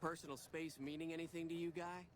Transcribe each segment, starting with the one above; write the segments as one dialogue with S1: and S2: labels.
S1: Personal space meaning anything to you, guy?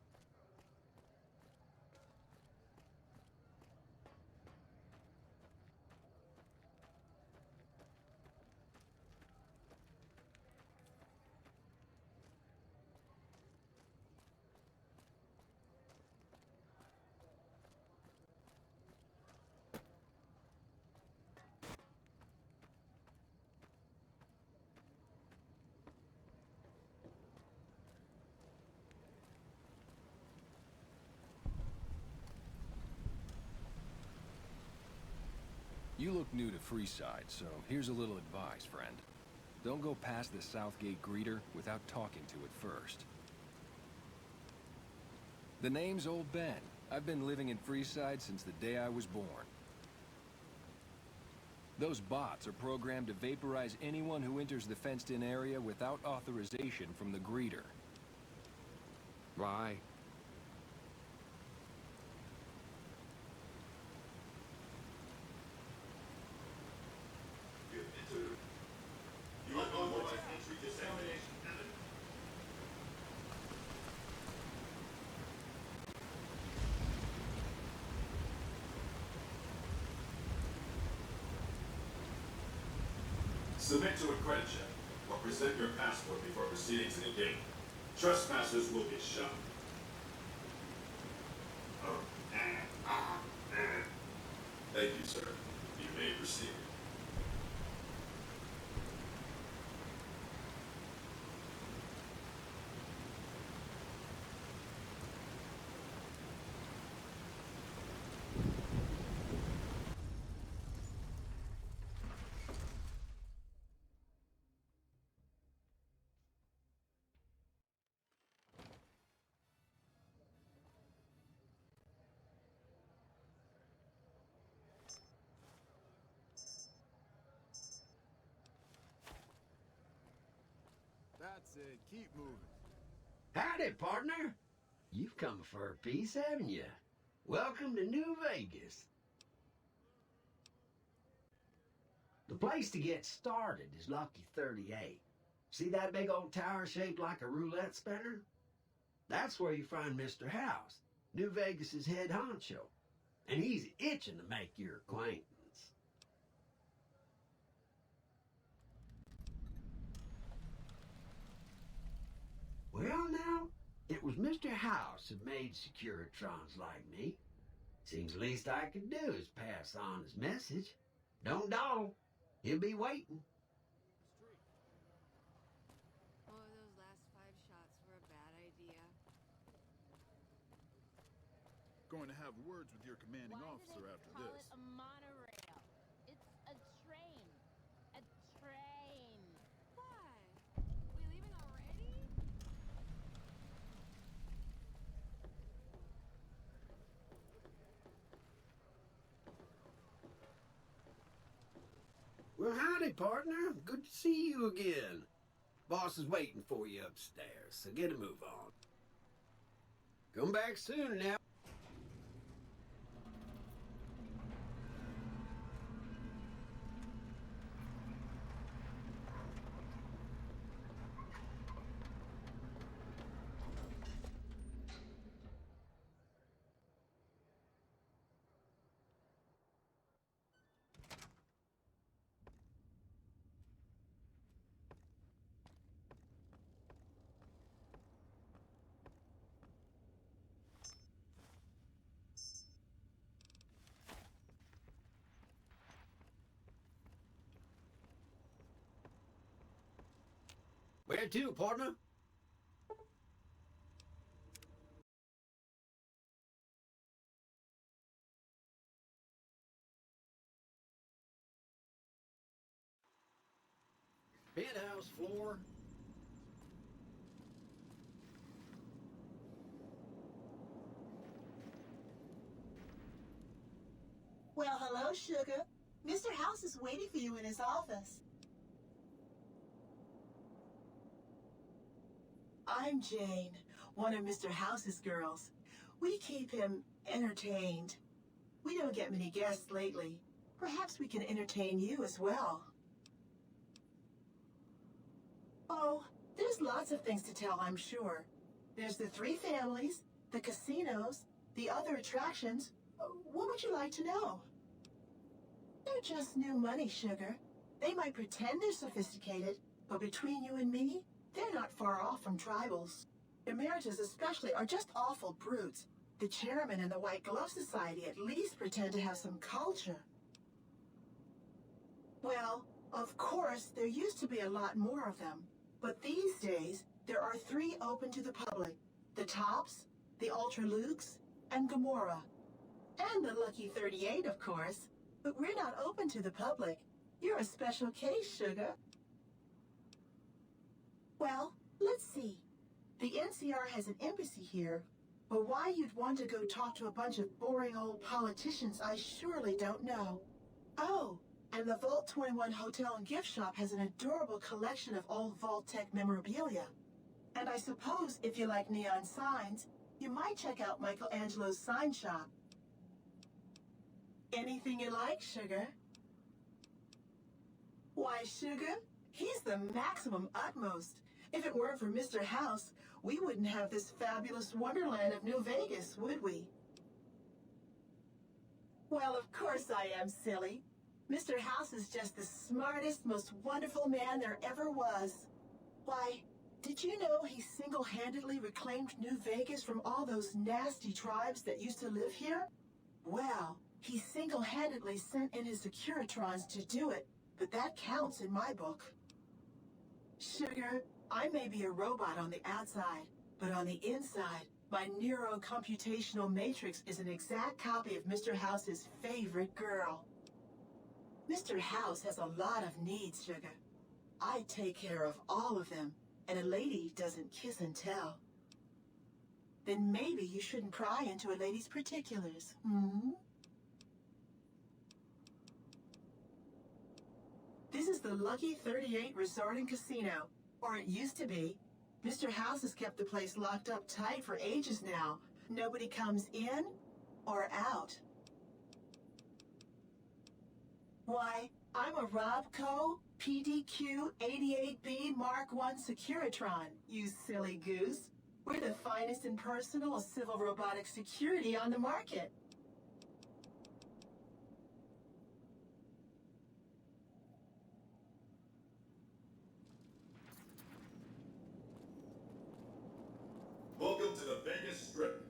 S2: You look new to Freeside, so here's a little advice, friend. Don't go past the Southgate greeter without talking to it first. The name's Old Ben. I've been living in Freeside since the day I was born. Those bots are programmed to vaporize anyone who enters the fenced-in area without authorization from the greeter.
S1: Why?
S3: Submit to a credit check or present your passport before proceeding to the gate. Trespassers will be shot. Thank you, sir. You may proceed.
S4: That's it. Keep moving.
S5: Howdy, partner. You've come for a piece, haven't you? Welcome to New Vegas. The place to get started is Lucky 38. See that big old tower shaped like a roulette spinner? That's where you find Mr. House, New Vegas's head honcho. And he's itching to make your acquaintance. Well, now, it was Mr. House who made Securitrons like me. Seems the least I could do is pass on his message. Don't dawdle. He'll be waiting.
S6: Oh, those last 5 shots were a bad idea.
S4: Going to have words with your commanding officer after
S7: Why do they
S4: this.
S7: call it a monorail? It's a train. A train.
S6: Why? We leaving already?
S5: Well, howdy, partner. Good to see you again. Boss is waiting for you upstairs, so get a move on. Come back soon now. Where to, partner? Penthouse floor?
S8: Well, hello, Sugar. Mr. House is waiting for you in his office. I'm Jane, one of Mr. House's girls. We keep him entertained. We don't get many guests lately. Perhaps we can entertain you as well. Oh, there's lots of things to tell, I'm sure. There's the 3 families, the casinos, the other attractions. What would you like to know? They're just new money, Sugar. They might pretend they're sophisticated, but between you and me, they're not far off from tribals. Emeritus especially are just awful brutes. The chairman and the White Glove Society at least pretend to have some culture. Well, of course, there used to be a lot more of them. But these days, there are 3 open to the public. The Tops, the Ultra Lukes, and Gamora. And the Lucky 38, of course. But we're not open to the public. You're a special case, Sugar. Well, let's see. The NCR has an embassy here. But why you'd want to go talk to a bunch of boring old politicians, I surely don't know. Oh, and the Vault 21 Hotel and Gift Shop has an adorable collection of old Vault-Tec memorabilia. And I suppose if you like neon signs, you might check out Michelangelo's sign shop. Anything you like, Sugar? Why, Sugar, he's the maximum utmost. If it weren't for Mr. House, we wouldn't have this fabulous wonderland of New Vegas, would we? Well, of course I am, silly. Mr. House is just the smartest, most wonderful man there ever was. Why, did you know he single-handedly reclaimed New Vegas from all those nasty tribes that used to live here? Well, he single-handedly sent in his Securitrons to do it, but that counts in my book. Sugar, I may be a robot on the outside, but on the inside, my neurocomputational matrix is an exact copy of Mr. House's favorite girl. Mr. House has a lot of needs, Sugar. I take care of all of them, and a lady doesn't kiss and tell. Then maybe you shouldn't pry into a lady's particulars, This is the Lucky 38 Resort and Casino, or it used to be. Mr. House has kept the place locked up tight for ages now. Nobody comes in or out. Why, I'm a Robco PDQ 88B Mark I Securitron, you silly goose. We're the finest in personal civil robotic security on the market.
S3: Welcome to the Vegas Strip.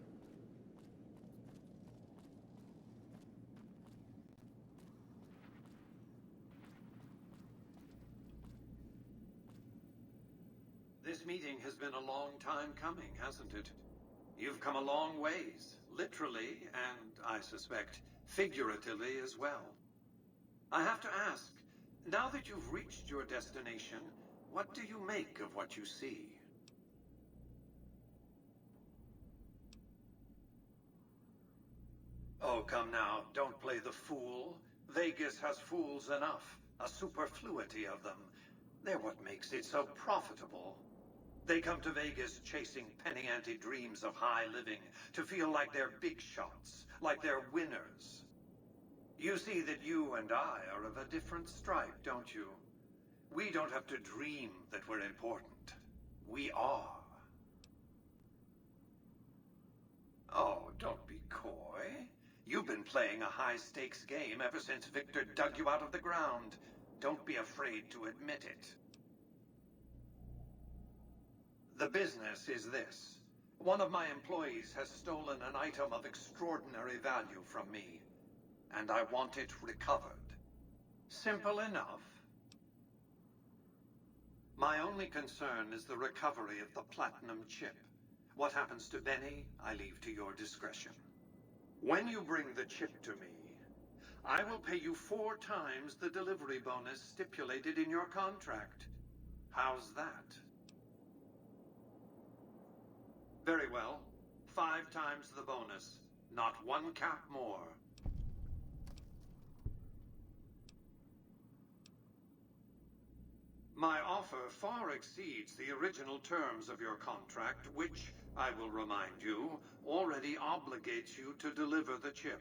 S9: This meeting has been a long time coming, hasn't it? You've come a long ways, literally, and I suspect figuratively as well. I have to ask, now that you've reached your destination, what do you make of what you see? Oh, come now, don't play the fool. Vegas has fools enough, a superfluity of them. They're what makes it so profitable. They come to Vegas chasing penny-ante dreams of high living, to feel like they're big shots, like they're winners. You see that you and I are of a different stripe, don't you? We don't have to dream that we're important. We are. Oh, don't be coy. You've been playing a high-stakes game ever since Victor dug you out of the ground. Don't be afraid to admit it. The business is this. One of my employees has stolen an item of extraordinary value from me, and I want it recovered. Simple enough. My only concern is the recovery of the platinum chip. What happens to Benny, I leave to your discretion. When you bring the chip to me, I will pay you 4 times the delivery bonus stipulated in your contract. How's that? Very well. 5 times the bonus. Not 1 cap more. My offer far exceeds the original terms of your contract, which, I will remind you, already obligates you to deliver the chip.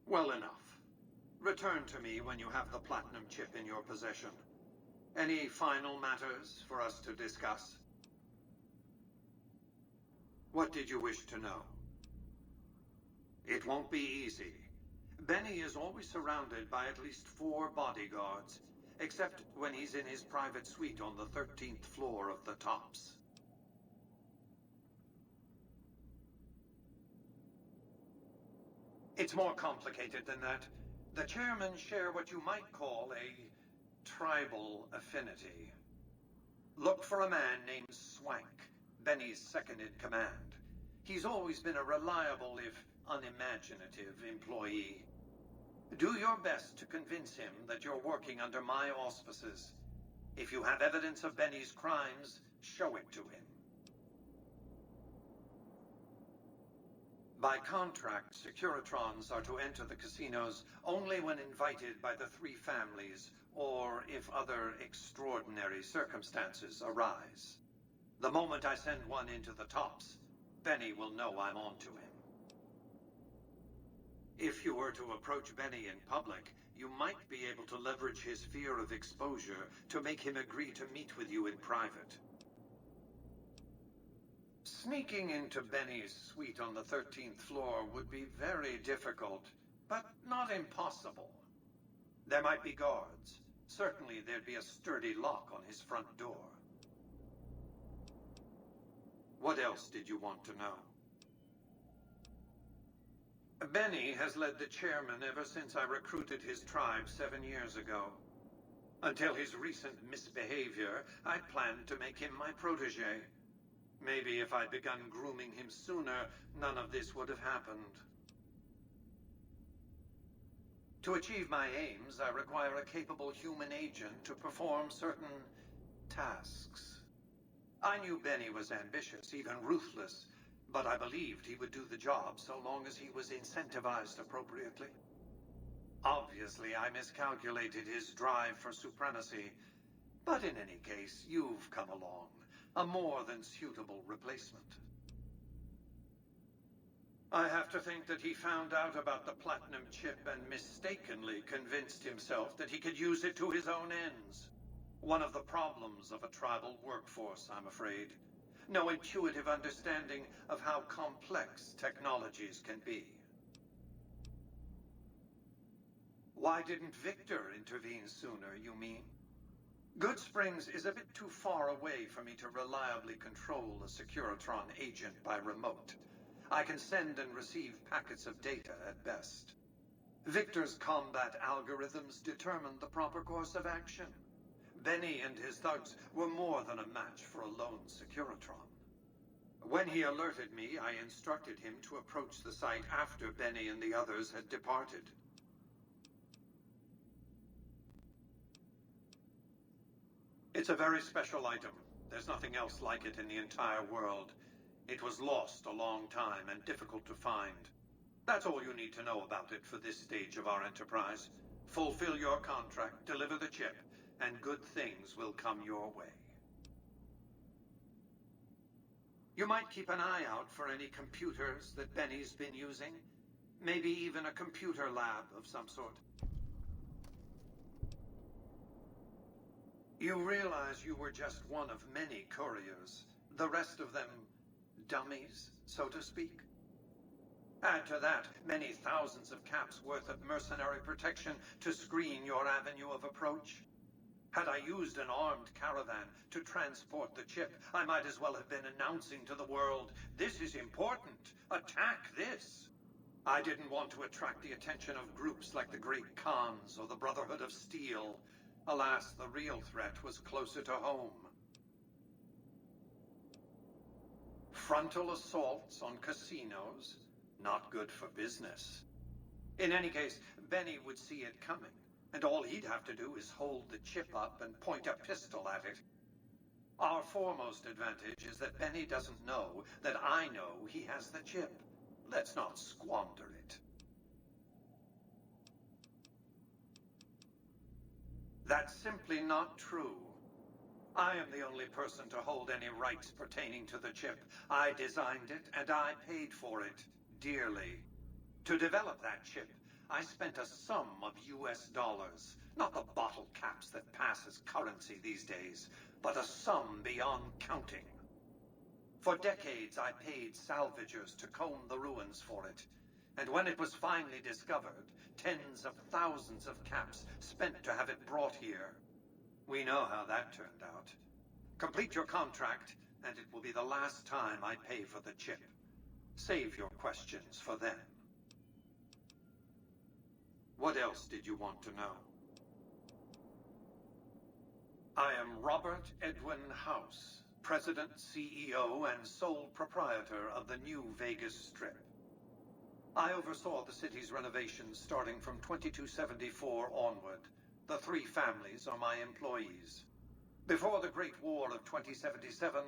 S9: Well enough. Return to me when you have the platinum chip in your possession. Any final matters for us to discuss? What did you wish to know? It won't be easy. Benny is always surrounded by at least 4 bodyguards, except when he's in his private suite on the 13th floor of the Tops. It's more complicated than that. The chairmen share what you might call a tribal affinity. Look for a man named Swank, Benny's second-in-command. He's always been a reliable, if unimaginative, employee. Do your best to convince him that you're working under my auspices. If you have evidence of Benny's crimes, show it to him. By contract, Securitrons are to enter the casinos only when invited by the 3 families, or if other extraordinary circumstances arise. The moment I send one into the Tops, Benny will know I'm on to him. If you were to approach Benny in public, you might be able to leverage his fear of exposure to make him agree to meet with you in private. Sneaking into Benny's suite on the 13th floor would be very difficult, but not impossible. There might be guards. Certainly there'd be a sturdy lock on his front door. What else did you want to know? Benny has led the chairman ever since I recruited his tribe 7 years ago. Until his recent misbehavior, I'd planned to make him my protege. Maybe if I'd begun grooming him sooner, none of this would have happened. To achieve my aims, I require a capable human agent to perform certain tasks. I knew Benny was ambitious, even ruthless, but I believed he would do the job so long as he was incentivized appropriately. Obviously, I miscalculated his drive for supremacy, but in any case, you've come along, a more than suitable replacement. I have to think that he found out about the platinum chip and mistakenly convinced himself that he could use it to his own ends. One of the problems of a tribal workforce, I'm afraid. No intuitive understanding of how complex technologies can be. Why didn't Victor intervene sooner, you mean? Goodsprings is a bit too far away for me to reliably control a Securitron agent by remote. I can send and receive packets of data at best. Victor's combat algorithms determined the proper course of action. Benny and his thugs were more than a match for a lone Securitron. When he alerted me, I instructed him to approach the site after Benny and the others had departed. It's a very special item. There's nothing else like it in the entire world. It was lost a long time and difficult to find. That's all you need to know about it for this stage of our enterprise. Fulfill your contract, deliver the chip, and good things will come your way. You might keep an eye out for any computers that Benny's been using. Maybe even a computer lab of some sort. You realize you were just one of many couriers. The rest of them, dummies, so to speak. Add to that many thousands of caps worth of mercenary protection to screen your avenue of approach. Had I used an armed caravan to transport the chip, I might as well have been announcing to the world, "This is important. Attack this." I didn't want to attract the attention of groups like the Great Khans or the Brotherhood of Steel. Alas, the real threat was closer to home. Frontal assaults on casinos? Not good for business. In any case, Benny would see it coming. and all he'd have to do is hold the chip up and point a pistol at it. Our foremost advantage is that Benny doesn't know that I know he has the chip. Let's not squander it. That's simply not true. I am the only person to hold any rights pertaining to the chip. I designed it, and I paid for it dearly. To develop that chip, I spent a sum of US dollars, not the bottle caps that pass as currency these days, but a sum beyond counting. For decades, I paid salvagers to comb the ruins for it, and when it was finally discovered, tens of thousands of caps spent to have it brought here. We know how that turned out. Complete your contract, and it will be the last time I pay for the chip. Save your questions for then. What else did you want to know? I am Robert Edwin House, President, CEO, and sole proprietor of the New Vegas Strip. I oversaw the city's renovations starting from 2274 onward. The three families are my employees. Before the Great War of 2077,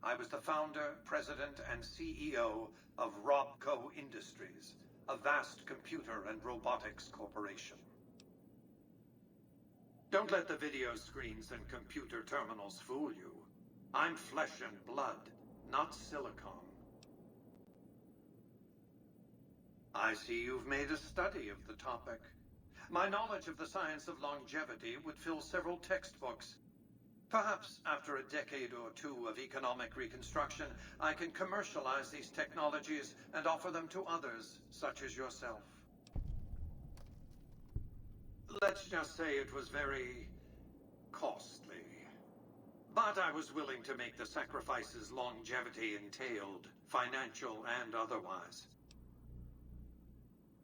S9: I was the founder, president, and CEO of Robco Industries, a vast computer and robotics corporation. Don't let the video screens and computer terminals fool you. I'm flesh and blood, not silicon. I see you've made a study of the topic. My knowledge of the science of longevity would fill several textbooks. Perhaps after a decade or two of economic reconstruction, I can commercialize these technologies and offer them to others, such as yourself. Let's just say it was very costly. But I was willing to make the sacrifices longevity entailed, financial and otherwise.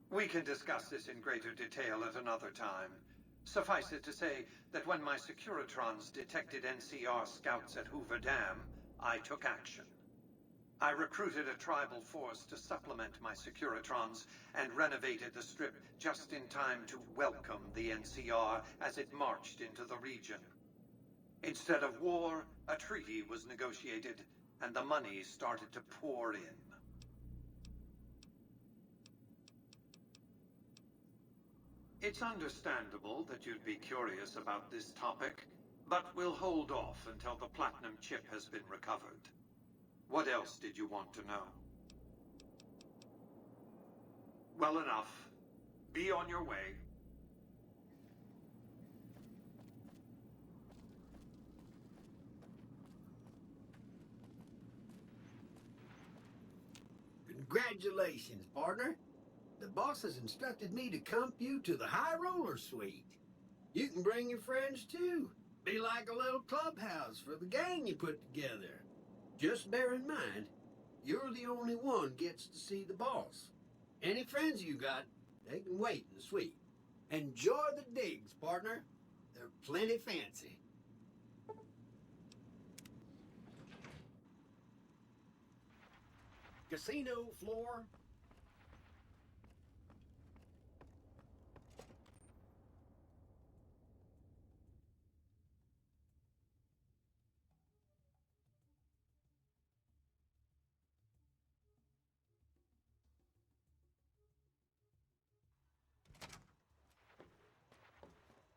S9: We can discuss this in greater detail at another time. Suffice it to say that when my Securitrons detected NCR scouts at Hoover Dam, I took action. I recruited a tribal force to supplement my Securitrons and renovated the Strip just in time to welcome the NCR as it marched into the region. Instead of war, a treaty was negotiated, and the money started to pour in. It's understandable that you'd be curious about this topic, but we'll hold off until the platinum chip has been recovered. What else did you want to know? Well enough. Be on your way.
S5: Congratulations, partner. The boss has instructed me to comp you to the High Roller Suite. You can bring your friends too. Be like a little clubhouse for the gang you put together. Just bear in mind, you're the only one gets to see the boss. Any friends you got, they can wait in the suite. Enjoy the digs, partner. They're plenty fancy. Casino floor.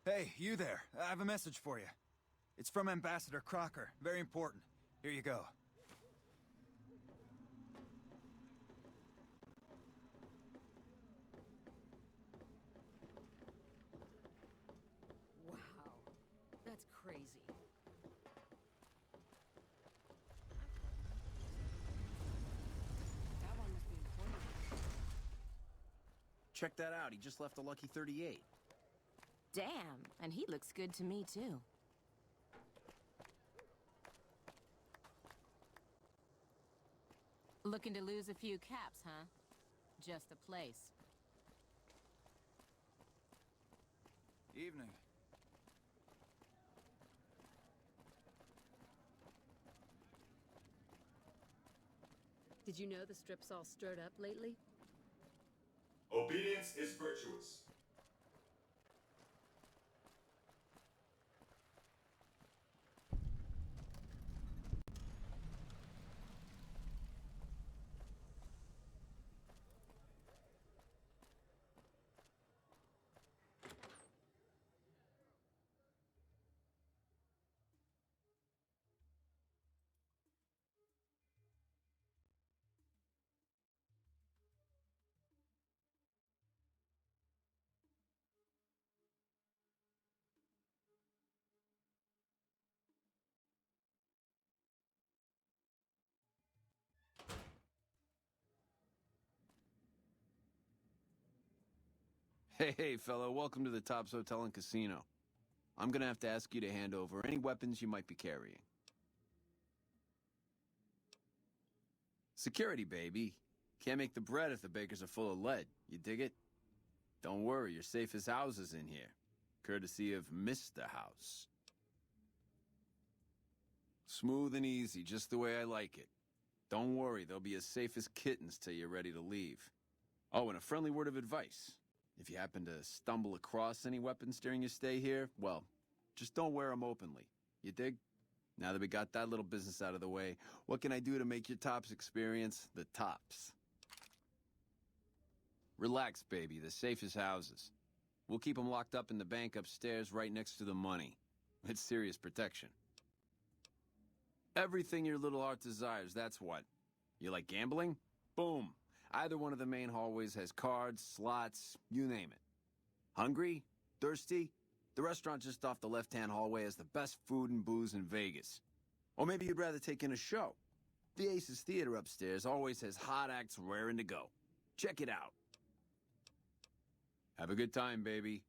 S10: Hey, you there. I have a message for you. It's from Ambassador Crocker. Very important. Here you go.
S6: Wow. That's crazy. That one must be important.
S10: Check that out. He just left a lucky 38.
S6: Damn, and he looks good to me, too. Looking to lose a few caps, huh? Just a place.
S10: Evening.
S6: Did you know the Strip's all stirred up lately?
S3: Obedience is virtuous.
S11: Hey, fellow, welcome to the Tops Hotel and Casino. I'm gonna have to ask you to hand over any weapons you might be carrying. Security, baby. Can't make the bread if the bakers are full of lead. You dig it? Don't worry, you're safe as houses in here. Courtesy of Mr. House. Smooth and easy, just the way I like it. Don't worry, they'll be as safe as kittens till you're ready to leave. Oh, and a friendly word of advice. If you happen to stumble across any weapons during your stay here, well, just don't wear them openly. You dig? Now that we got that little business out of the way, what can I do to make your Tops experience the tops? Relax, baby. The safest houses. We'll keep them locked up in the bank upstairs right next to the money. It's serious protection. Everything your little heart desires, that's what. You like gambling? Boom. Either one of the main hallways has cards, slots, you name it. Hungry? Thirsty? The restaurant just off the left-hand hallway has the best food and booze in Vegas. Or maybe you'd rather take in a show. The Aces Theater upstairs always has hot acts raring to go. Check it out. Have a good time, baby.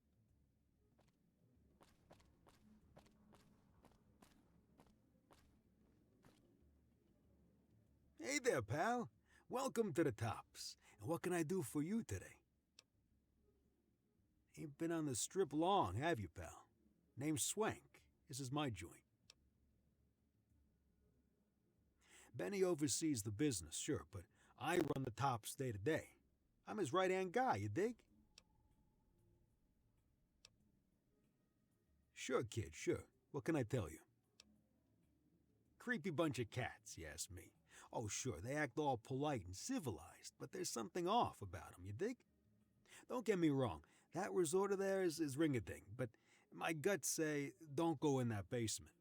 S12: Hey there, pal. Welcome to the Tops. And what can I do for you today? Ain't been on the strip long, have you, pal? Name's Swank. This is my joint. Benny oversees the business, sure, but I run the Tops day to day. I'm his right-hand guy, you dig? Sure, kid, sure. What can I tell you? Creepy bunch of cats, you ask me. Oh, sure, they act all polite and civilized, but there's something off about them, you dig? Don't get me wrong, that resort of theirs is ring-a-ding, but my guts say don't go in that basement.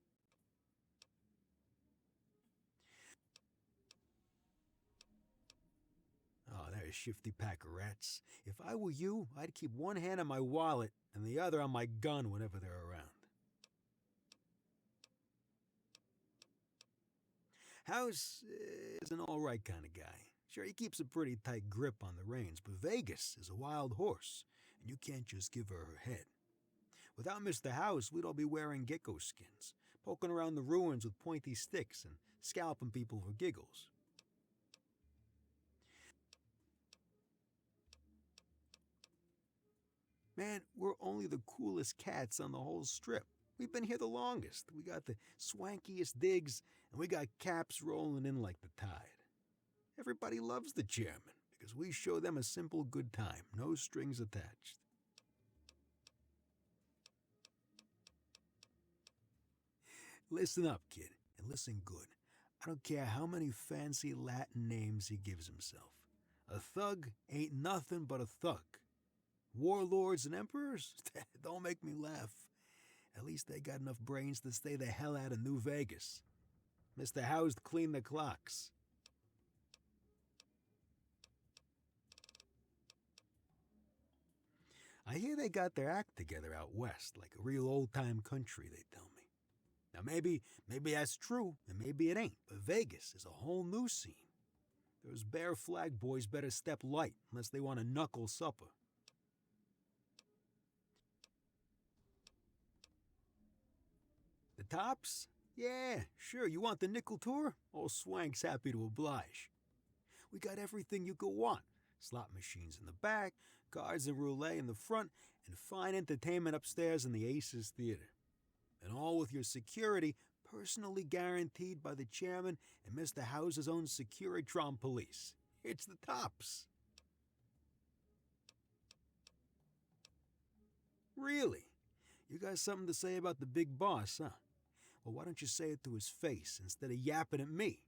S12: Oh, they're a shifty pack of rats. If I were you, I'd keep one hand on my wallet and the other on my gun whenever they're around. House is an all-right kind of guy. Sure, he keeps a pretty tight grip on the reins, but Vegas is a wild horse, and you can't just give her her head. Without Mr. House, we'd all be wearing gecko skins, poking around the ruins with pointy sticks and scalping people for giggles. Man, we're only the coolest cats on the whole strip. We've been here the longest. We got the swankiest digs, and we got caps rolling in like the tide. Everybody loves the chairman because we show them a simple good time, no strings attached. Listen up, kid, and listen good. I don't care how many fancy Latin names he gives himself. A thug ain't nothing but a thug. Warlords and emperors? Don't make me laugh. At least they got enough brains to stay the hell out of New Vegas. Mr. House cleaned the clocks. I hear they got their act together out west, like a real old-time country, they tell me. Now maybe that's true, and maybe it ain't, but Vegas is a whole new scene. Those Bear Flag boys better step light unless they want a knuckle supper. The Tops? Yeah, sure, you want the nickel tour? Old Swank's happy to oblige. We got everything you could want. Slot machines in the back, cards and roulette in the front, and fine entertainment upstairs in the Aces Theater. And all with your security personally guaranteed by the chairman and Mr. House's own Securitron police. It's the Tops. Really? You got something to say about the big boss, huh? Well, why don't you say it to his face instead of yapping at me?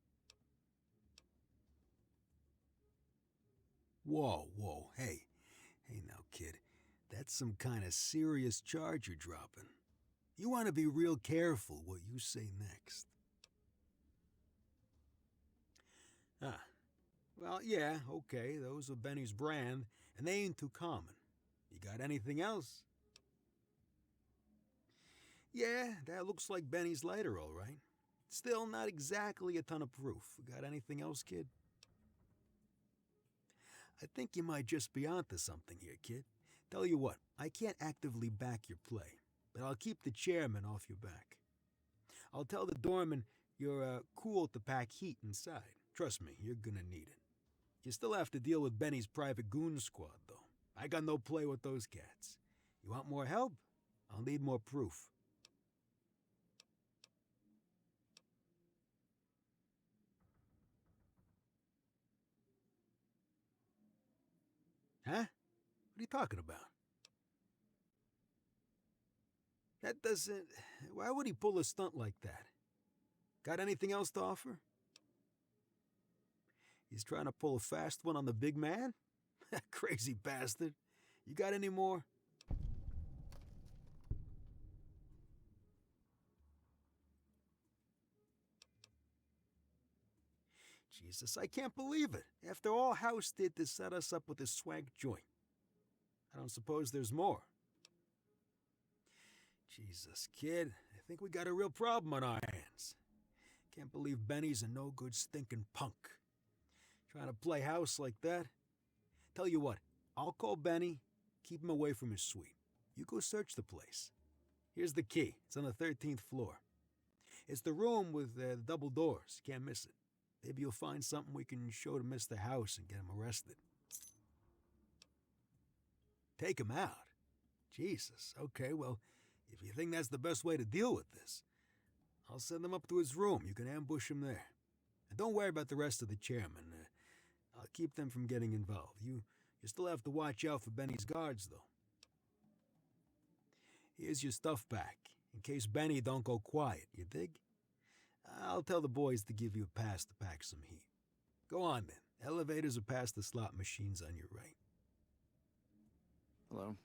S12: Whoa, hey now, kid. That's some kind of serious charge you're dropping. You want to be real careful what you say next. Well, yeah, okay, those are Benny's brand, and they ain't too common. You got anything else? Yeah, that looks like Benny's lighter, all right. Still not exactly a ton of proof. Got anything else, kid? I think you might just be onto something here, kid. Tell you what, I can't actively back your play, but I'll keep the chairman off your back. I'll tell the doorman you're cool to pack heat inside. Trust me, you're gonna need it. You still have to deal with Benny's private goon squad, though. I got no play with those cats. You want more help? I'll need more proof. Huh? What are you talking about? That doesn't... Why would he pull a stunt like that? Got anything else to offer? He's trying to pull a fast one on the big man? Crazy bastard. You got any more? Jesus, I can't believe it. After all House did to set us up with this swank joint. I don't suppose there's more. Jesus, kid, I think we got a real problem on our hands. Can't believe Benny's a no-good stinking punk. Trying to play house like that? Tell you what, I'll call Benny, keep him away from his suite. You go search the place. Here's the key. It's on the 13th floor. It's the room with the double doors. Can't miss it. Maybe you'll find something we can show to Mr. House and get him arrested. Take him out? Jesus, okay, well, if you think that's the best way to deal with this, I'll send him up to his room. You can ambush him there. And don't worry about the rest of the chairmen. I'll keep them from getting involved. You still have to watch out for Benny's guards, though. Here's your stuff back, in case Benny don't go quiet, you dig? I'll tell the boys to give you a pass to pack some heat. Go on, then. Elevators are past the slot machines on your right.
S11: Hello?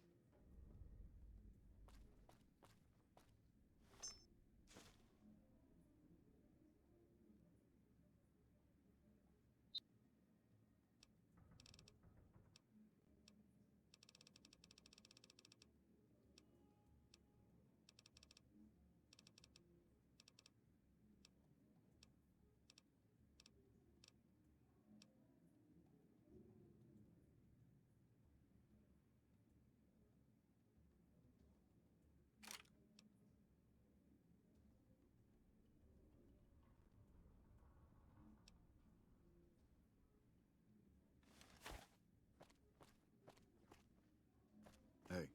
S4: Hey.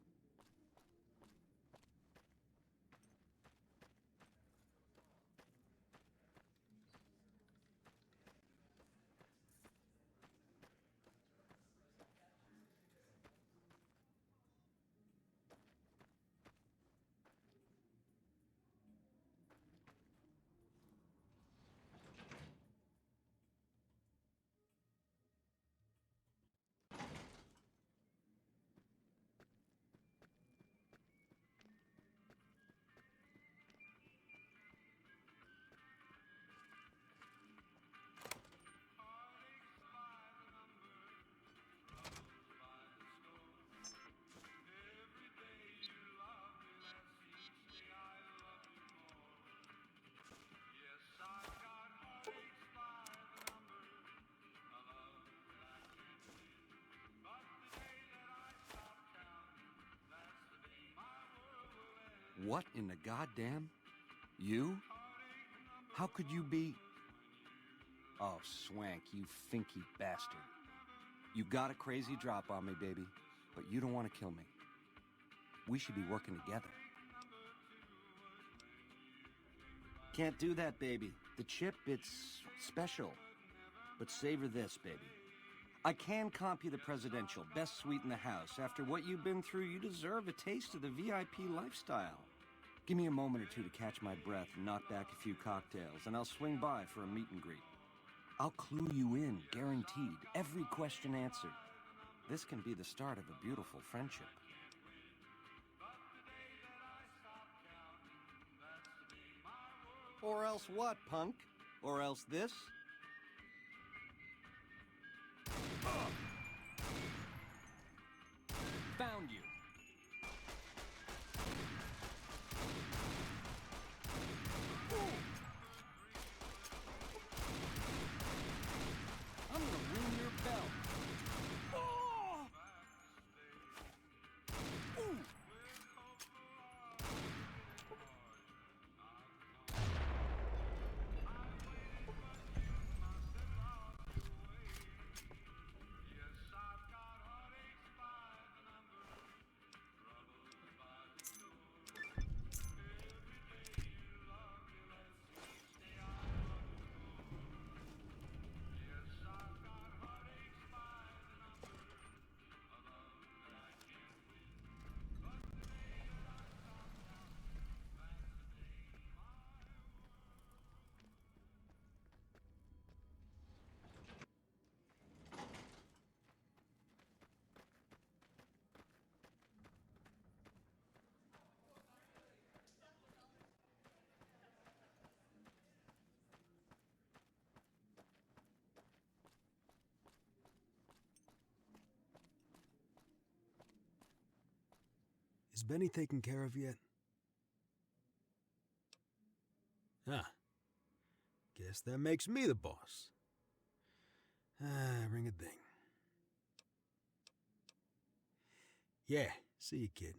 S1: What in the goddamn? You? How could you be... Oh, Swank, you finky bastard. You got a crazy drop on me, baby, but you don't want to kill me. We should be working together. Can't do that, baby. The chip, it's special. But savor this, baby. I can comp you the presidential, best suite in the house. After what you've been through, you deserve a taste of the VIP lifestyle. Give me a moment or two to catch my breath and knock back a few cocktails, and I'll swing by for a meet and greet. I'll clue you in, guaranteed. Every question answered. This can be the start of a beautiful friendship. Or else what, punk? Or else this? Found you. I'm gonna ruin your belt.
S12: Is Benny taken care of yet? Ah. Guess that makes me the boss. Ring a ding. Yeah, see you, kid.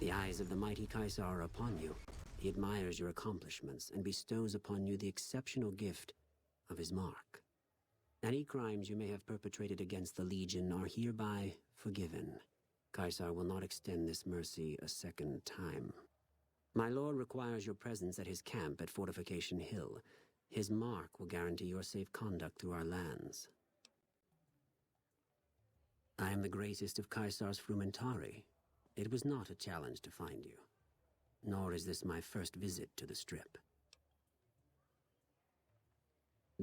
S13: The eyes of the mighty Caesar are upon you. He admires your accomplishments and bestows upon you the exceptional gift of his mark. Any crimes you may have perpetrated against the Legion are hereby forgiven. Caesar will not extend this mercy a second time. My lord requires your presence at his camp at Fortification Hill. His mark will guarantee your safe conduct through our lands. I am the greatest of Caesar's Frumentari. It was not a challenge to find you. Nor is this my first visit to the Strip.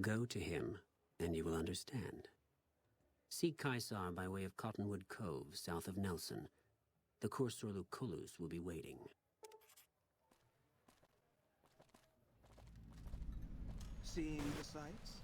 S13: Go to him, and you will understand. Seek Caesar by way of Cottonwood Cove, south of Nelson. The Cursor Lucullus will be waiting.
S10: Seeing the sights?